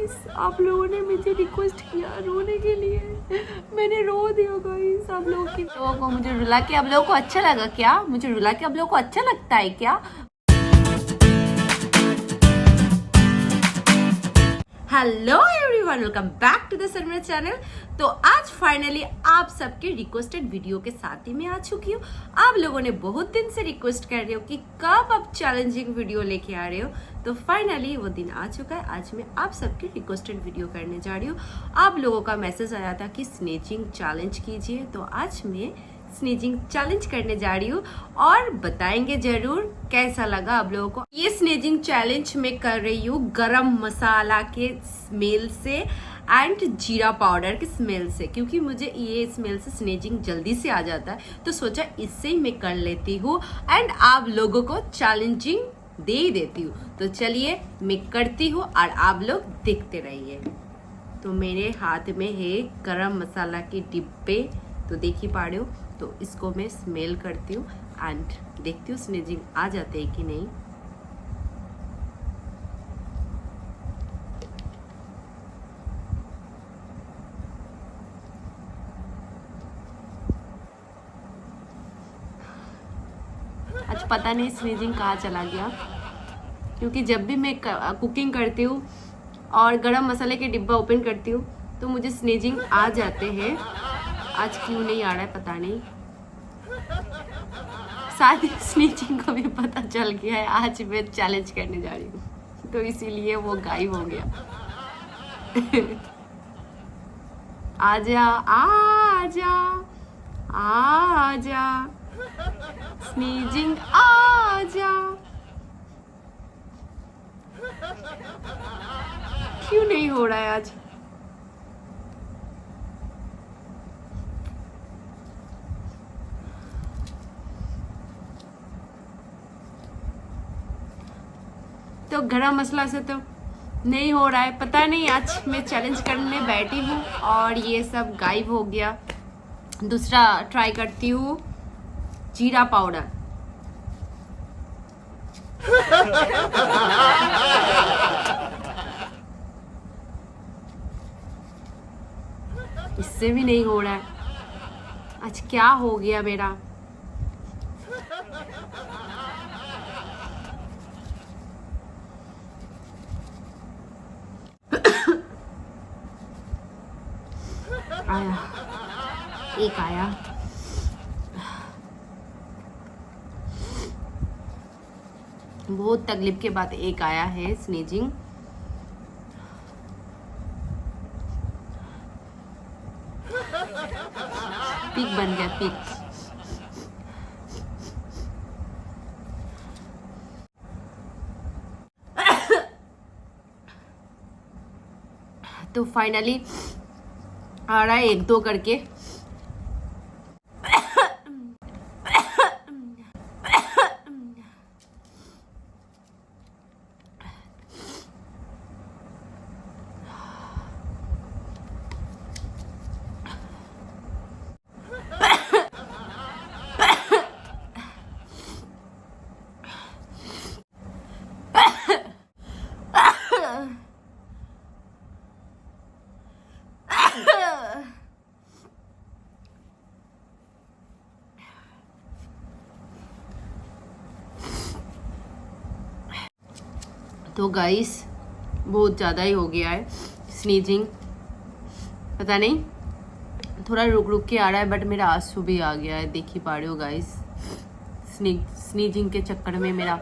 Guys, आप लोगों ने मुझे रिक्वेस्ट किया रोने के लिए, मैंने रो दिया गाइस। आप लोगों को मुझे रुला के आप लोगों को अच्छा लगा क्या? मुझे रुला के आप लोगों को अच्छा लगता है क्या? Hello everyone, welcome back to the सरमरा चैनल। तो आज फाइनली आप सबके रिक्वेस्टेड वीडियो के साथ ही मैं आ चुकी हूँ। आप लोगों ने बहुत दिन से रिक्वेस्ट कर रहे हो कि कब आप चैलेंजिंग वीडियो लेके आ रहे हो, तो फाइनली वो दिन आ चुका है। आज मैं आप सबके रिक्वेस्टेड वीडियो करने जा रही हूँ। आप लोगों का मैसेज आया था कि स्नेचिंग चैलेंज कीजिए, तो आज मैं स्नेचिंग चैलेंज करने जा रही हूँ और बताएंगे जरूर कैसा लगा आप लोगों को। ये स्नेचिंग चैलेंज मैं कर रही हूँ गरम मसाला के स्मेल से एंड जीरा पाउडर के स्मेल से, क्योंकि मुझे ये स्मेल से स्नेचिंग जल्दी से आ जाता है, तो सोचा इससे ही मैं कर लेती हूँ एंड आप लोगों को चैलेंजिंग दे ही देती हूँ। तो चलिए मैं करती हूँ और आप लोग देखते रहिए। तो मेरे हाथ में है गरम मसाला के डिब्बे, तो देख ही पा रहे हो। तो इसको मैं स्मेल करती हूँ एंड देखती हूँ स्नेचिंग आ जाते हैं कि नहीं। आज पता नहीं स्नेचिंग कहाँ चला गया, क्योंकि जब भी मैं कुकिंग करती हूँ और गरम मसाले के डिब्बा ओपन करती हूँ तो मुझे स्नेचिंग आ जाते हैं। आज क्यों नहीं आ रहा है पता नहीं, शायद स्नेचिंग को भी पता चल गया है आज मैं चैलेंज करने जा रही हूँ, तो इसीलिए वो गायब हो गया। आजा आजा आजा स्नेचिंग आजा, क्यों नहीं हो रहा है आज? तो गरम मसाला से तो नहीं हो रहा है, पता नहीं। आज मैं चैलेंज करने बैठी हूँ और ये सब गायब हो गया। दूसरा ट्राई करती हूँ जीरा पाउडर। इससे भी नहीं हो रहा है। आज क्या हो गया मेरा? आया, एक आया। बहुत तकलीफ के बाद एक आया है स्नेचिंग। पिक बन गया, पिक। तो फाइनली आ रहा है एक दो करके। तो गाइस बहुत ज़्यादा ही हो गया है स्नीजिंग, पता नहीं थोड़ा रुक रुक के आ रहा है, बट मेरा आंसू भी आ गया है, देख ही पा रहे हो गाइस। स्नीजिंग के चक्कर में मेरा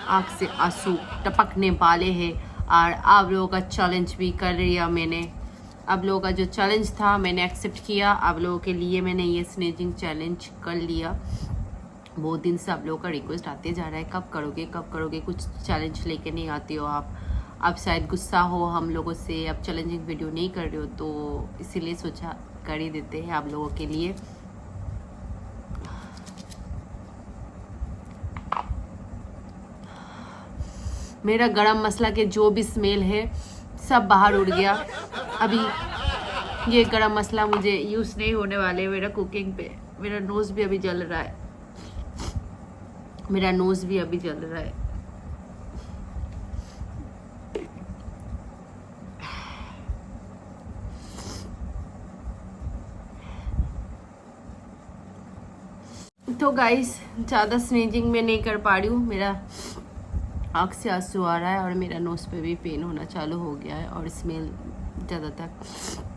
आँख से आंसू टपकने वाले हैं। और आप लोगों का चैलेंज भी कर लिया मैंने। आप लोगों का जो चैलेंज था मैंने एक्सेप्ट किया। आप लोगों के लिए मैंने ये स्नेचिंग चैलेंज कर लिया। बहुत दिन से आप लोगों का रिक्वेस्ट आते जा रहा है, कब करोगे कब करोगे, कुछ चैलेंज लेके नहीं आते हो आप शायद गुस्सा हो हम लोगों से, अब चैलेंजिंग वीडियो नहीं कर रहे हो, तो इसीलिए सोचा कर ही देते हैं आप लोगों के लिए। मेरा गरम मसाला के जो भी स्मेल है सब बाहर उड़ गया। अभी ये गरम मसाला मुझे यूज़ नहीं होने वाले मेरा कुकिंग पे। मेरा नोज़ भी अभी जल रहा है, मेरा नोज़ भी अभी जल रहा है। तो गाइस ज़्यादा स्नीजिंग में नहीं कर पा रही हूँ, मेरा आँख से आंसू आ रहा है और मेरा नोज़ पे भी पेन होना चालू हो गया है और स्मेल ज़्यादातर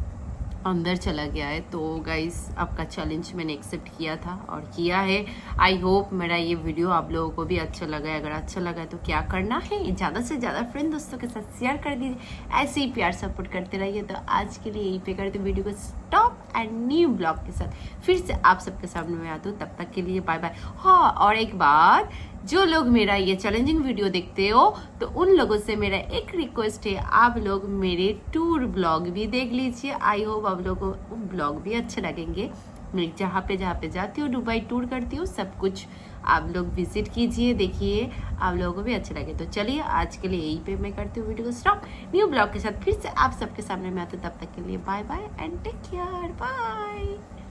अंदर चला गया है। तो गाइस आपका चैलेंज मैंने एक्सेप्ट किया था और किया है। आई होप मेरा ये वीडियो आप लोगों को भी अच्छा लगा है। अगर अच्छा लगा है तो क्या करना है, ज़्यादा से ज़्यादा फ्रेंड दोस्तों के साथ शेयर कर दीजिए, ऐसे ही प्यार सपोर्ट करते रहिए। तो आज के लिए यहीं पे करते वीडियो को स्टॉप एंड न्यू ब्लॉग के साथ फिर से आप सबके सामने में आती हूँ। तब तक के लिए बाय बाय। हाँ, और एक बात, जो लोग मेरा ये चैलेंजिंग वीडियो देखते हो तो उन लोगों से मेरा एक रिक्वेस्ट है, आप लोग मेरे टूर ब्लॉग भी देख लीजिए। आई होप आप लोगों को ब्लॉग भी अच्छे लगेंगे। मैं जहाँ पे जाती हूँ, दुबई टूर करती हूँ, सब कुछ आप लोग विजिट कीजिए, देखिए, आप लोगों को भी अच्छे लगे। तो चलिए आज के लिए यहीं पे मैं करती हूँ वीडियो को स्टॉप, न्यू ब्लॉग के साथ फिर से आप सबके सामने में आते हूँ। तब तक के लिए bye bye and take care, bye.